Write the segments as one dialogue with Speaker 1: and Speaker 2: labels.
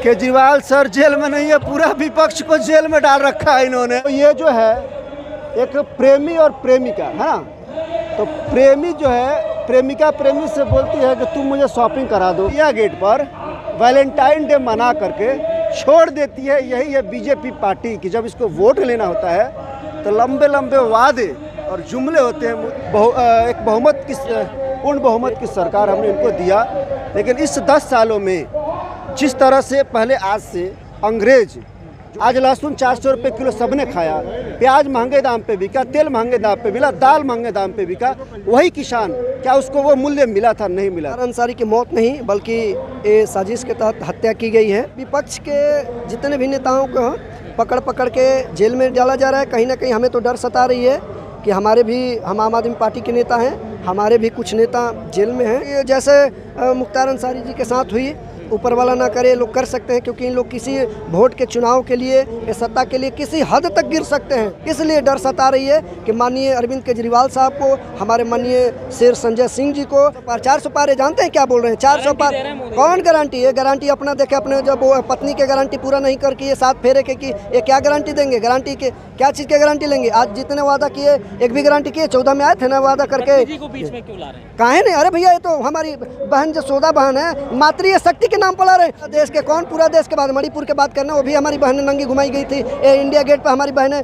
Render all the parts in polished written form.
Speaker 1: Kejriwal sir jail में नहीं है, पूरा विपक्ष को जेल में डाल रखा है इन्होंने। तो ये जो है एक प्रेमी और प्रेमिका है ना, तो प्रेमी जो है प्रेमिका प्रेमी से बोलती है कि तुम मुझे शॉपिंग करा दो। इंडिया गेट पर वैलेंटाइन डे मना करके छोड़ देती है। यही है बीजेपी पार्टी की। जब इसको वोट लेना होता है तो लंबे लंबे वादे और जुमले होते हैं। एक बहुमत की पूर्ण बहुमत की सरकार हमने इनको दिया, लेकिन इस 10 सालों में जिस तरह से पहले आज से अंग्रेज, आज लहसुन 400 रुपये किलो सबने खाया, प्याज महंगे दाम पे बिका, तेल महंगे दाम पे मिला, दाल महंगे दाम पे बिका, वही किसान क्या उसको वो मूल्य मिला था? नहीं मिला।
Speaker 2: अंसारी की मौत नहीं बल्कि ये साजिश के तहत हत्या की गई है। विपक्ष के जितने भी नेताओं को पकड़ पकड़ के जेल में डाला जा रहा है। कहीं ना कहीं हमें तो डर सता रही है कि हम आम आदमी पार्टी के नेता हैं, हमारे भी कुछ नेता जेल में हैं। जैसे मुख्तार अंसारी जी के साथ हुई, ऊपर वाला ना करे, लोग कर सकते हैं, क्योंकि इन लोग किसी वोट के चुनाव के लिए या सत्ता के लिए किसी हद तक गिर सकते हैं। इसलिए डर सता रही है कि माननीय अरविंद केजरीवाल साहब को, हमारे माननीय शेर संजय सिंह जी को 400 पारे जानते हैं क्या बोल रहे हैं? 400 पार कौन गारंटी है? गारंटी अपना देखे, अपने जब वो पत्नी के गारंटी पूरा नहीं करके ये 7 फेरे के कि ये क्या गारंटी देंगे? गारंटी के क्या चीज़ के गारंटी लेंगे? आज जितने वादा किए एक भी गारंटी किए? 14 में आए थे ना वादा करके,
Speaker 3: बीच में क्यों ला रहे हैं?
Speaker 2: काहे नहीं? अरे भैया ये तो हमारी बहन जसोदा बहन है, मातृ शक्ति के नाम पढ़ा रहे। देश के कौन, पूरा देश के बाद मणिपुर के बात करना, वो भी हमारी बहनें नंगी घुमाई गई थी। ये इंडिया गेट पर हमारी बहनें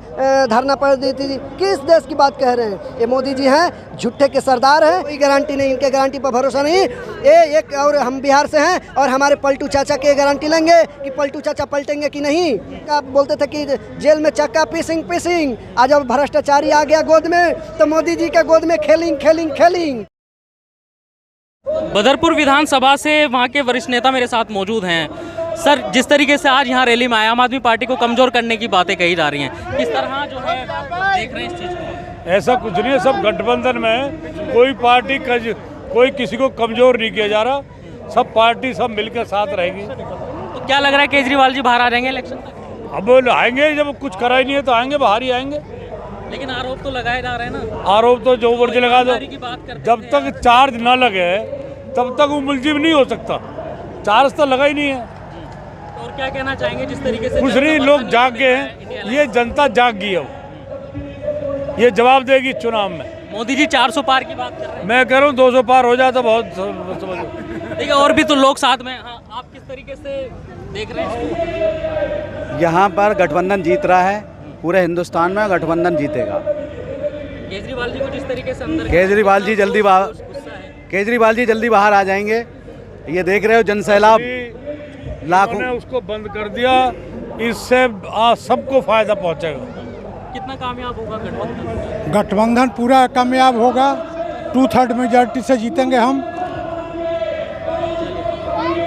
Speaker 2: धरना पड़ दी थी। किस देश की बात कह रहे हैं? ये मोदी जी हैं, झुट्ठे के सरदार हैं। कोई गारंटी नहीं, इनके गारंटी पर भरोसा नहीं। ये एक और हम बिहार से हैं और हमारे पलटू चाचा के गारंटी लेंगे कि पलटू चाचा पलटेंगे कि नहीं। आप बोलते थे कि जेल में चक्का पीसिंग, आज अब भ्रष्टाचारी आ गया गोद में, तो मोदी जी के गोद में खेलिंग।
Speaker 3: बदरपुर विधानसभा से वहां के वरिष्ठ नेता मेरे साथ मौजूद हैं। सर, जिस तरीके से आज यहाँ रैली में आए, आम आदमी पार्टी को कमजोर करने की बातें कही जा रही हैं, किस तरह जो है देख रहे हैं इस चीज़ को?
Speaker 4: ऐसा कुछ नहीं है, सब गठबंधन में कोई पार्टी कोई किसी को कमजोर नहीं किया जा रहा। सब पार्टी सब मिलकर साथ रहेगी।
Speaker 3: तो क्या लग रहा है केजरीवाल जी बाहर आ जाएंगे इलेक्शन तक?
Speaker 4: अब आएंगे, जब कुछ करा ही नहीं है तो आएंगे, बाहर ही आएंगे।
Speaker 3: लेकिन आरोप तो लगाए जा रहे हैं ना।
Speaker 4: आरोप तो जो मर्जी लगा दो, जब तक चार्ज ना लगे तब तक वो मुलजिम नहीं हो सकता। चार्ज तो लगा ही नहीं है।
Speaker 3: और क्या कहना चाहेंगे जिस तरीके से
Speaker 4: कुछ नहीं, लोग जाग गए हैं, ये जनता जाग गई है, अब ये जवाब देगी चुनाव में।
Speaker 3: मोदी जी 400 पार की बात कर रहे हैं,
Speaker 4: मैं कह रहा हूँ 200 पार हो जाता बहुत समझ।
Speaker 3: देखिए और भी तो लोग साथ में। हाँ, आप किस तरीके से देख रहे हैं?
Speaker 5: यहाँ पर गठबंधन जीत रहा है, पूरे हिंदुस्तान में गठबंधन जीतेगा।
Speaker 3: केजरीवाल जी को जिस तरीके से अंदर
Speaker 5: केजरीवाल जी जल्दी बाहर आ जाएंगे। ये देख रहे हो जनसैलाब लाखों
Speaker 4: ने उसको बंद कर दिया, इससे सबको फायदा पहुंचेगा।
Speaker 3: कितना कामयाब होगा गठबंधन?
Speaker 6: गठबंधन पूरा कामयाब होगा, 2/3 मेजॉरिटी से जीतेंगे हम।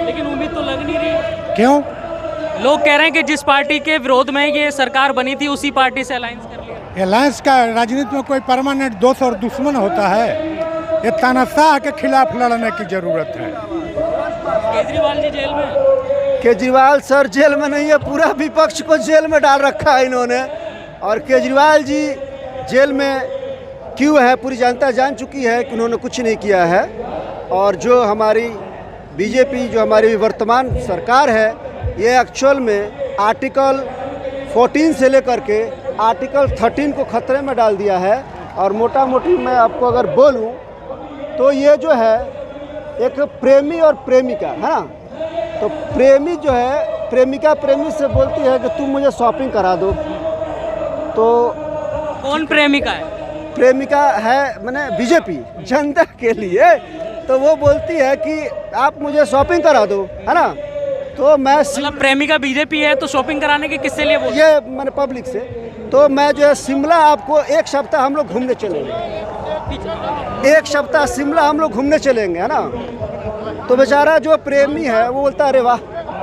Speaker 3: लेकिन उम्मीद तो लग नहीं रही।
Speaker 6: क्यों?
Speaker 3: लोग कह रहे हैं कि जिस पार्टी के विरोध में ये सरकार बनी थी उसी पार्टी से अलायंस कर लिया।
Speaker 6: अलायंस का राजनीति में कोई परमानेंट दोस्त और दुश्मन होता है? ये तानाशाह के खिलाफ लड़ने की जरूरत है।
Speaker 3: केजरीवाल जी जेल में?
Speaker 1: केजरीवाल सर जेल में नहीं है, पूरा विपक्ष को जेल में डाल रखा है इन्होंने। और केजरीवाल जी जेल में क्यों है पूरी जनता जान चुकी है कि उन्होंने कुछ नहीं किया है। और जो हमारी बीजेपी, जो हमारी वर्तमान सरकार है, ये एक्चुअल में आर्टिकल 14 से लेकर के आर्टिकल 13 को खतरे में डाल दिया है। और मोटा मोटी मैं आपको अगर बोलूं तो ये जो है एक प्रेमी और प्रेमिका है ना, तो प्रेमी जो है प्रेमिका प्रेमी से बोलती है कि तुम मुझे शॉपिंग करा दो। तो
Speaker 3: कौन प्रेमिका है?
Speaker 1: प्रेमिका है मैंने बीजेपी जनता के लिए, तो वो बोलती है कि आप मुझे शॉपिंग करा दो, है ना। तो मैं
Speaker 3: मतलब प्रेमिका बीजेपी है तो शॉपिंग कराने के किससे लिए बोल?
Speaker 1: ये मैंने पब्लिक से। तो मैं जो है शिमला आपको एक सप्ताह हम लोग घूमने चलेंगे, एक सप्ताह शिमला हम लोग घूमने चलेंगे, है ना। तो बेचारा जो प्रेमी है वो बोलता है अरे वाह,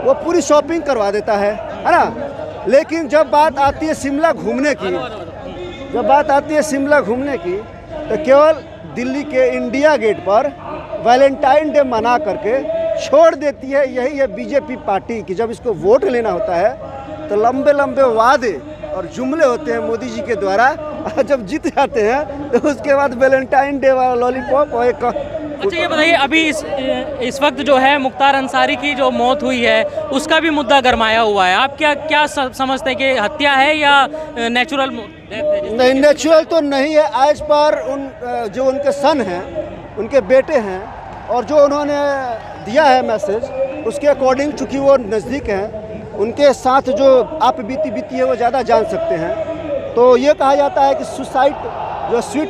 Speaker 1: वो पूरी शॉपिंग करवा देता है ना। लेकिन जब बात आती है शिमला घूमने की, तो केवल दिल्ली के इंडिया गेट पर वैलेंटाइन डे मना करके छोड़ देती है। यही है बीजेपी पार्टी की। जब इसको वोट लेना होता है तो लंबे लंबे वादे और जुमले होते हैं मोदी जी के द्वारा। जब जीत जाते हैं तो उसके बाद वैलेंटाइन डे वाला लॉलीपॉप और एक
Speaker 3: अच्छा ये बताइए, अभी इस वक्त जो है मुख्तार अंसारी की जो मौत हुई है उसका भी मुद्दा गरमाया हुआ है। आप क्या समझते हैं कि हत्या है या नेचुरल डेथ है?
Speaker 1: नहीं, नेचुरल तो नहीं है। आज पर जो उनके सन हैं, उनके बेटे हैं, और जो उन्होंने दिया है मैसेज, उसके अकॉर्डिंग चूँकि वो नज़दीक हैं, उनके साथ जो आप बीती है वो ज़्यादा जान सकते हैं। तो ये कहा जाता है कि सुसाइड जो स्वीट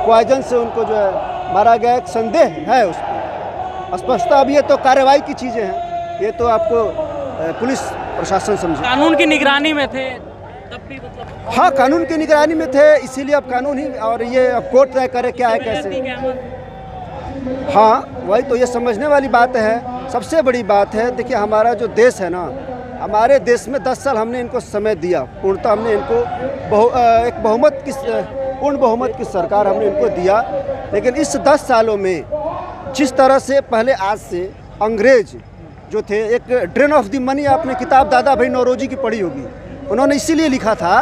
Speaker 1: पॉइजन से उनको जो है मारा गया, एक संदेह है उस पर। स्पष्टता अब ये तो कार्रवाई की चीज़ें हैं, ये तो आपको पुलिस प्रशासन समझे।
Speaker 3: कानून की निगरानी में थे तब भी मतलब?
Speaker 1: हाँ, कानून की निगरानी में थे, इसीलिए अब कानून ही और ये अब कोर्ट तय करे क्या है कैसे। हाँ, वही तो ये समझने वाली बात है। सबसे बड़ी बात है, देखिए हमारा जो देश है ना, हमारे देश में 10 साल हमने इनको समय दिया, पूर्णतः हमने इनको एक पूर्ण बहुमत की सरकार हमने इनको दिया। लेकिन इस 10 सालों में जिस तरह से पहले आज से अंग्रेज जो थे, एक ड्रेन ऑफ द मनी, आपने किताब दादा भाई नौरोजी की पढ़ी होगी, उन्होंने इसीलिए लिखा था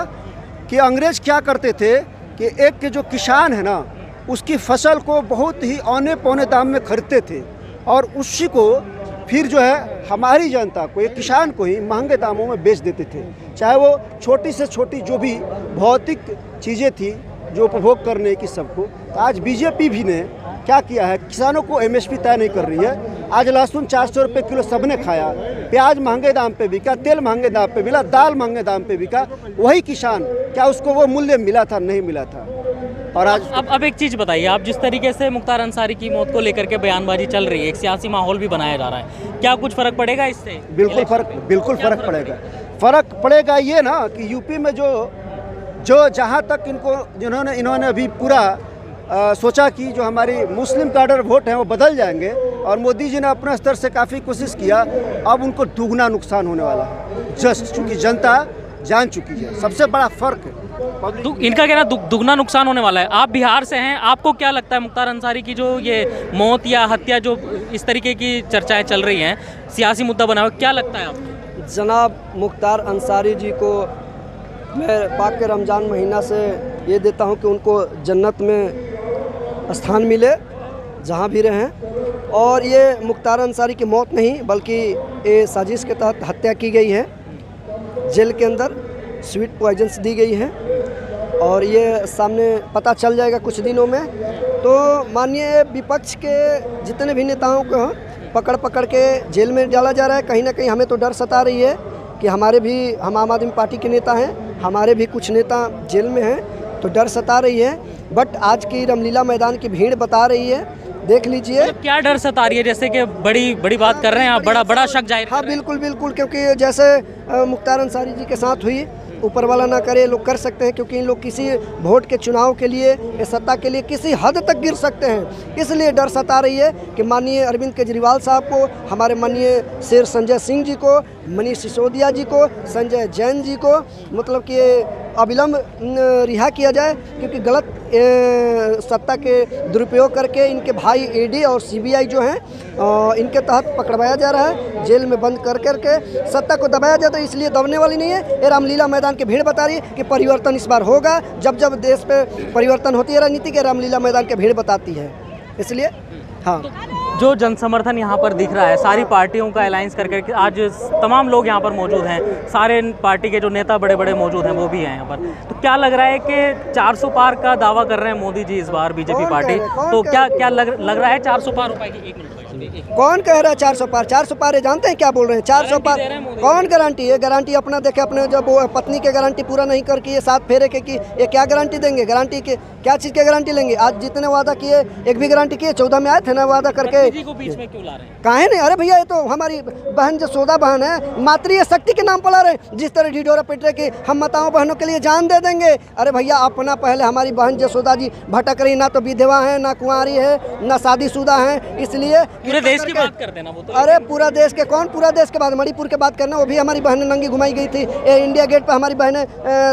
Speaker 1: कि अंग्रेज क्या करते थे कि एक के जो किसान है ना, उसकी फसल को बहुत ही औने पौने दाम में खरीदते थे, और उसी को फिर जो है हमारी जनता को, एक किसान को ही महंगे दामों में बेच देते थे। चाहे वो छोटी से छोटी जो भी भौतिक चीज़ें थी जो उपभोग करने की सबको। तो आज बीजेपी भी ने क्या किया है, किसानों को एमएसपी तय नहीं कर रही है। आज लहसुन 400 रुपये किलो सबने खाया, प्याज महंगे दाम पे बिका, तेल महंगे दाम पे मिला, दाल महंगे दाम पे बिका। वही किसान, क्या उसको वो मूल्य मिला था? नहीं मिला था। और आज
Speaker 3: अब एक चीज़ बताइए, आप जिस तरीके से मुख्तार अंसारी की मौत को लेकर के बयानबाजी चल रही है, एक सियासी माहौल भी बनाया जा रहा है, क्या कुछ फ़र्क पड़ेगा इससे?
Speaker 1: बिल्कुल फ़र्क पड़ेगा। फ़र्क पड़ेगा ये ना कि यूपी में जो जहाँ तक इन्होंने अभी पूरा सोचा कि जो हमारी मुस्लिम कार्डर वोट हैं वो बदल जाएंगे, और मोदी जी ने अपने स्तर से काफ़ी कोशिश किया, अब उनको दुगना नुकसान होने वाला है। जस्ट चूँकि जनता जान चुकी है, सबसे बड़ा फ़र्क है।
Speaker 3: इनका कहना दुगना नुकसान होने वाला है। आप बिहार से हैं, आपको क्या लगता है मुख्तार अंसारी की जो ये मौत या हत्या, जो इस तरीके की चर्चाएं चल रही हैं, सियासी मुद्दा बना हुआ, क्या लगता है आपको?
Speaker 2: जनाब मुख्तार अंसारी जी को मैं पाक के रमज़ान महीना से ये देता हूँ कि उनको जन्नत में स्थान मिले जहाँ भी रहें। और ये मुख्तार अंसारी की मौत नहीं, बल्कि ये साजिश के तहत हत्या की गई है, जेल के अंदर स्वीट पॉइजन्स दी गई हैं, और ये सामने पता चल जाएगा कुछ दिनों में। तो माननीय विपक्ष के जितने भी नेताओं को पकड़ के जेल में डाला जा रहा है। कहीं ना कहीं हमें तो डर सता रही है कि हम आम आदमी पार्टी के नेता हैं, हमारे भी कुछ नेता जेल में हैं, तो डर सता रही है। बट आज की रामलीला मैदान की भीड़ बता रही है, देख लीजिए।
Speaker 3: मतलब क्या डर सता रही है? जैसे कि बड़ी बात कर रहे हैं आप, बड़ा शक जाहिर।
Speaker 2: हाँ बिल्कुल, क्योंकि जैसे मुख्तार अंसारी जी के साथ हुई, ऊपर वाला ना करे, लोग कर सकते हैं, क्योंकि इन लोग किसी वोट के चुनाव के लिए, सत्ता के लिए किसी हद तक गिर सकते हैं। इसलिए डर सता रही है कि माननीय अरविंद केजरीवाल साहब को, हमारे माननीय शेर संजय सिंह जी को, मनीष सिसोदिया जी को, संजय जैन जी को मतलब कि अविलंब रिहा किया जाए, क्योंकि गलत सत्ता के दुरुपयोग करके इनके भाई ईडी और सीबीआई जो हैं इनके तहत पकड़वाया जा रहा है, जेल में बंद करके सत्ता को दबाया जाता है। इसलिए दबने वाली नहीं है। ये रामलीला मैदान की भीड़ बता रही है कि परिवर्तन इस बार होगा। जब देश पे परिवर्तन होती है राजनीति के, रामलीला मैदान की भीड़ बताती है। इसलिए हाँ,
Speaker 3: जो जनसमर्थन यहाँ पर दिख रहा है, सारी पार्टियों का अलायंस करके आज तमाम लोग यहाँ पर मौजूद हैं, सारे पार्टी के जो नेता बड़े मौजूद हैं वो भी हैं यहाँ पर। तो क्या लग रहा है कि 400 पार का दावा कर रहे हैं मोदी जी इस बार, बीजेपी पार्टी, तो क्या लग रहा है 400 पार रुपए की? एक मिनट,
Speaker 2: कौन कह रहा है 400 पार? 400 पार जानते हैं क्या बोल रहे हैं? 400 पार कौन गारंटी है? गारंटी अपना देखे, अपने जब पत्नी के गारंटी पूरा नहीं करके ये 7 फेरे के की ये क्या गारंटी देंगे? गारंटी के क्या चीज़ की गारंटी लेंगे? आज जितने वादा किए एक भी गारंटी किए? 14 में आए थे ना वादा करके।
Speaker 3: को बीच में क्यों ला रहे हैं?
Speaker 2: काहे नहीं? अरे भैया, ये तो हमारी बहन जसोदा बहन है, मातृ शक्ति के नाम पर ला रहे हैं। जिस तरह ढिढोरा पिट रहे कि हम माताओं बहनों के लिए जान दे देंगे। अरे भैया, अपना पहले हमारी बहन जसोदा जी भटक रही, ना तो विधवा है, ना कुंवारी है, ना शादीशुदा है। इसलिए
Speaker 3: पूरे देश की बात करते हैं ना वो तो।
Speaker 2: अरे पूरा देश के कौन, पूरा देश के बाद मणिपुर के बात करना, वो भी हमारी बहनें नंगी घुमाई गई थी। ये इंडिया गेट पर हमारी बहनें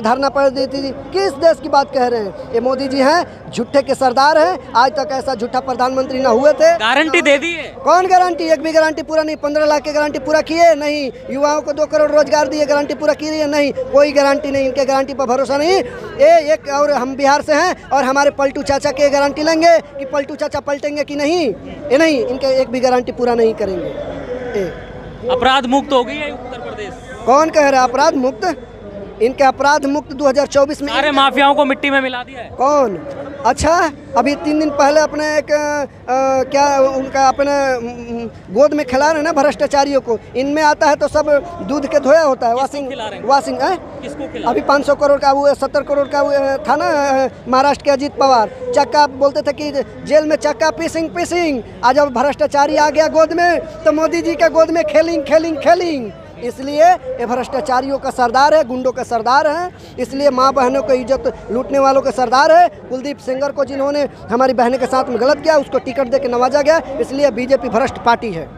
Speaker 2: धरना पड़ दी थी। किस देश की बात कह रहे हैं? ये मोदी जी हैं, झूठे के सरदार हैं। आज तक ऐसा झूठा प्रधानमंत्री ना हुए थे।
Speaker 3: गारंटी दे दी है?
Speaker 2: कौन गारंटी? एक भी गारंटी पूरा नहीं। 15 लाख की गारंटी पूरा किए नहीं। युवाओं को 2 करोड़ रोजगार दिए, गारंटी पूरा की है नहीं। कोई गारंटी नहीं, इनके गारंटी पर भरोसा नहीं। ये एक और हम बिहार से हैं और हमारे पलटू चाचा के गारंटी लेंगे कि पलटू चाचा पलटेंगे कि नहीं, ये नहीं, इनके एक भी गारंटी पूरा नहीं करेंगे।
Speaker 3: अपराध मुक्त हो गई है उत्तर प्रदेश?
Speaker 2: कौन कह रहा है अपराध मुक्त? इनके अपराध मुक्त 2024 में
Speaker 3: सारे माफियाओं को मिट्टी में मिला दिया है।
Speaker 2: कौन? अच्छा, अभी 3 दिन पहले अपने एक क्या उनका अपने गोद में खिला रहे हैं ना भ्रष्टाचारियों को। इनमें आता है तो सब दूध के धोया होता है। वाशिंग है।
Speaker 3: किसको खिला?
Speaker 2: अभी 500 करोड़ का वो 70 करोड़ का वो था ना महाराष्ट्र के अजीत पवार। चक्का बोलते थे कि जेल में चक्का पीसिंग। आज अब भ्रष्टाचारी आ गया गोद में तो मोदी जी के गोद में खेलिंग। इसलिए ये भ्रष्टाचारियों का सरदार है, गुंडों का सरदार है। इसलिए माँ बहनों को इज्जत लूटने वालों का सरदार है। कुलदीप सेंगर को जिन्होंने हमारी बहनों के साथ में गलत किया, उसको टिकट दे के नवाजा गया। इसलिए बीजेपी भ्रष्ट पार्टी है।